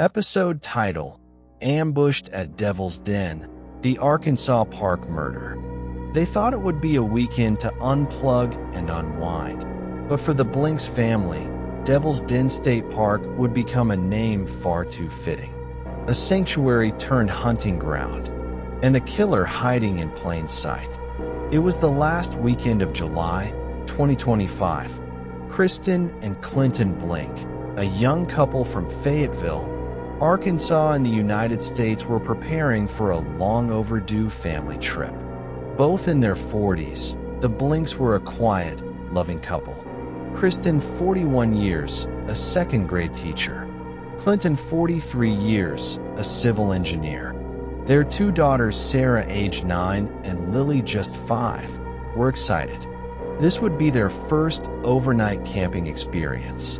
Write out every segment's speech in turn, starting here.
Episode title: Ambushed at Devil's Den, the Arkansas Park Murder. They thought it would be a weekend to unplug and unwind, but for the Blinks family, Devil's Den State Park would become a name far too fitting. A sanctuary turned hunting ground, and a killer hiding in plain sight. It was the last weekend of July, 2025. Kristen and Clinton Blink, a young couple from Fayetteville, Arkansas in the United States, were preparing for a long overdue family trip. Both in their 40s, the Blinks were a quiet, loving couple. Kristen, 41 years, a second-grade teacher. Clinton, 43 years, a civil engineer. Their two daughters, Sarah, age 9, and Lily, just 5, were excited. This would be their first overnight camping experience.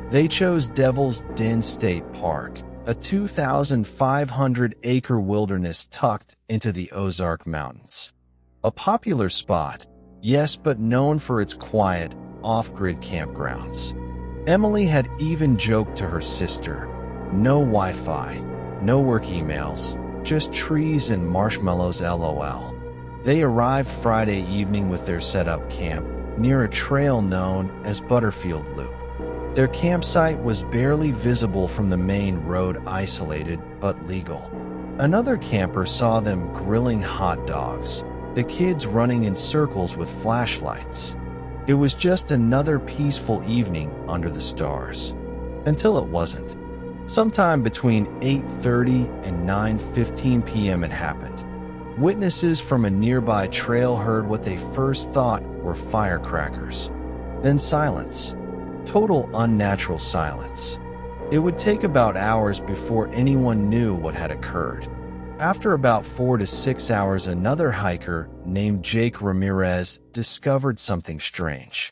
They chose Devil's Den State Park, a 2,500-acre wilderness tucked into the Ozark Mountains. A popular spot, yes, but known for its quiet, off-grid campgrounds. Emily had even joked to her sister, "No Wi-Fi, no work emails, just trees and marshmallows LOL." They arrived Friday evening with their setup camp near a trail known as Butterfield Loop. Their campsite was barely visible from the main road, isolated but legal. Another camper saw them grilling hot dogs, the kids running in circles with flashlights. It was just another peaceful evening under the stars. Until it wasn't. Sometime between 8:30 and 9:15 p.m. it happened. Witnesses from a nearby trail heard what they first thought were firecrackers. Then silence. Total unnatural silence. It would take about hours before anyone knew what had occurred. After about 4 to 6 hours, another hiker named Jake Ramirez discovered something strange.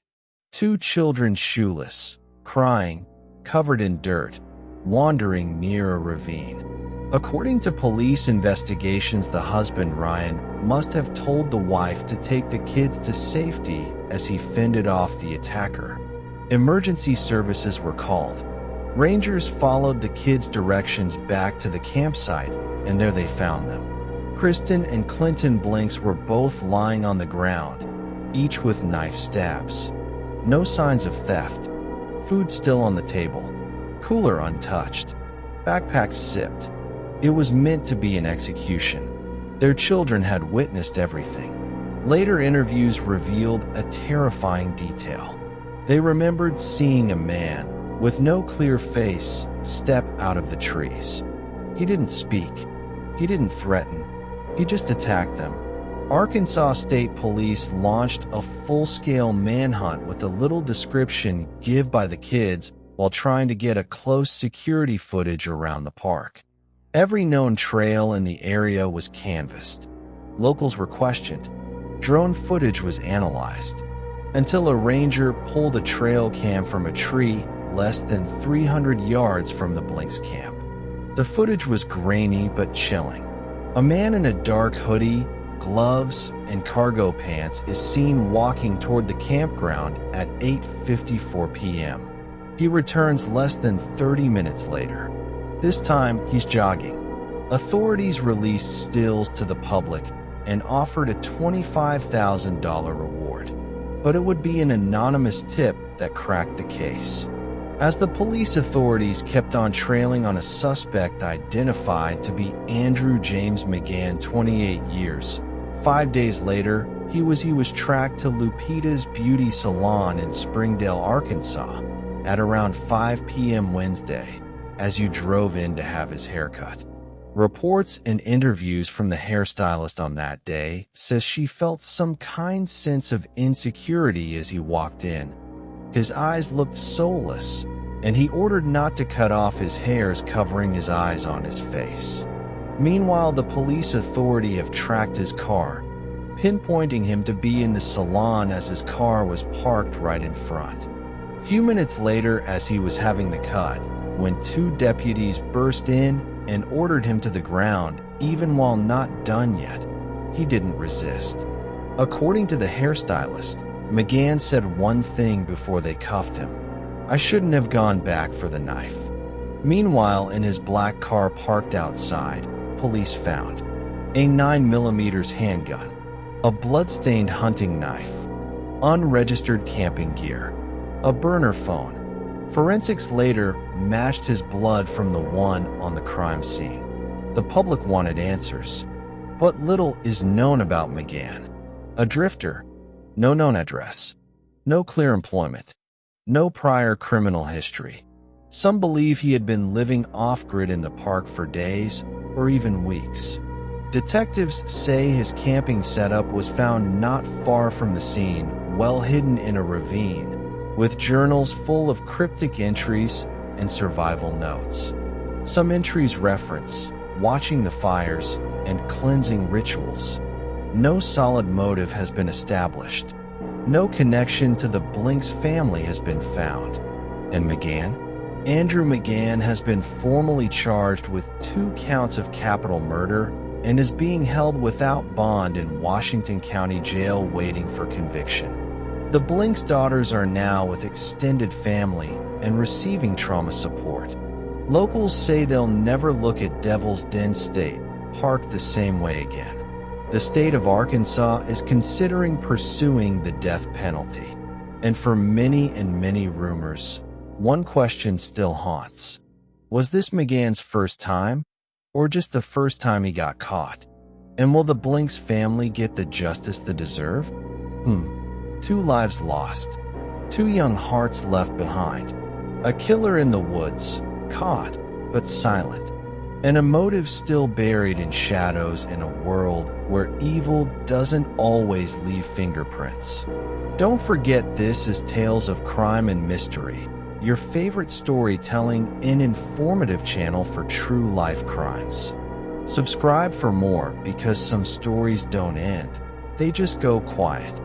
Two children, shoeless, crying, covered in dirt, wandering near a ravine. According to police investigations, the husband, Ryan, must have told the wife to take the kids to safety as he fended off the attacker. Emergency services were called. Rangers followed the kids' directions back to the campsite, and there they found them. Kristen and Clinton Blinks were both lying on the ground, each with knife stabs. No signs of theft. Food still on the table. Cooler untouched. Backpacks zipped. It was meant to be an execution. Their children had witnessed everything. Later interviews revealed a terrifying detail. They remembered seeing a man, with no clear face, step out of the trees. He didn't speak. He didn't threaten. He just attacked them. Arkansas State Police launched a full-scale manhunt with a little description given by the kids while trying to get a close security footage around the park. Every known trail in the area was canvassed. Locals were questioned. Drone footage was analyzed. Until a ranger pulled a trail cam from a tree less than 300 yards from the Blinks camp. The footage was grainy but chilling. A man in a dark hoodie, gloves, and cargo pants is seen walking toward the campground at 8:54 p.m. He returns less than 30 minutes later. This time, he's jogging. Authorities released stills to the public and offered a $25,000 reward. But it would be an anonymous tip that cracked the case. As the police authorities kept on trailing on a suspect identified to be Andrew James McGann, 28 years. 5 days later, he was tracked to Lupita's beauty salon in Springdale, Arkansas, at around 5 p.m. Wednesday, as you drove in to have his haircut. Reports and interviews from the hairstylist on that day says she felt some kind sense of insecurity as he walked in. His eyes looked soulless, and he ordered not to cut off his hairs covering his eyes on his face. Meanwhile, the police authority have tracked his car, pinpointing him to be in the salon as his car was parked right in front. A few minutes later, as he was having the cut, when two deputies burst in and ordered him to the ground, even while not done yet, he didn't resist. According to the hairstylist, McGann said one thing before they cuffed him: "I shouldn't have gone back for the knife." Meanwhile, in his black car parked outside, police found a 9mm handgun, a blood-stained hunting knife, unregistered camping gear, a burner phone. Forensics later matched his blood from the one on the crime scene. The public wanted answers, but little is known about McGann. A drifter, no known address, no clear employment, no prior criminal history. Some believe he had been living off-grid in the park for days or even weeks. Detectives say his camping setup was found not far from the scene, well hidden in a ravine, with journals full of cryptic entries and survival notes. Some entries reference watching the fires and cleansing rituals. No solid motive has been established. No connection to the Blinks family has been found. And McGann? Andrew McGann has been formally charged with 2 counts of capital murder and is being held without bond in Washington County Jail waiting for conviction. The Blinks daughters are now with extended family and receiving trauma support. Locals say they'll never look at Devil's Den State Park the same way again. The state of Arkansas is considering pursuing the death penalty. And for many and many rumors, one question still haunts. Was this McGann's first time, or just the first time he got caught? And will the Blinks family get the justice they deserve? 2 lives lost, 2 young hearts left behind, a killer in the woods, caught but silent, and a motive still buried in shadows in a world where evil doesn't always leave fingerprints. Don't forget, this is Tales of Crime and Mystery, your favorite storytelling and informative channel for true life crimes. Subscribe for more, because some stories don't end, they just go quiet.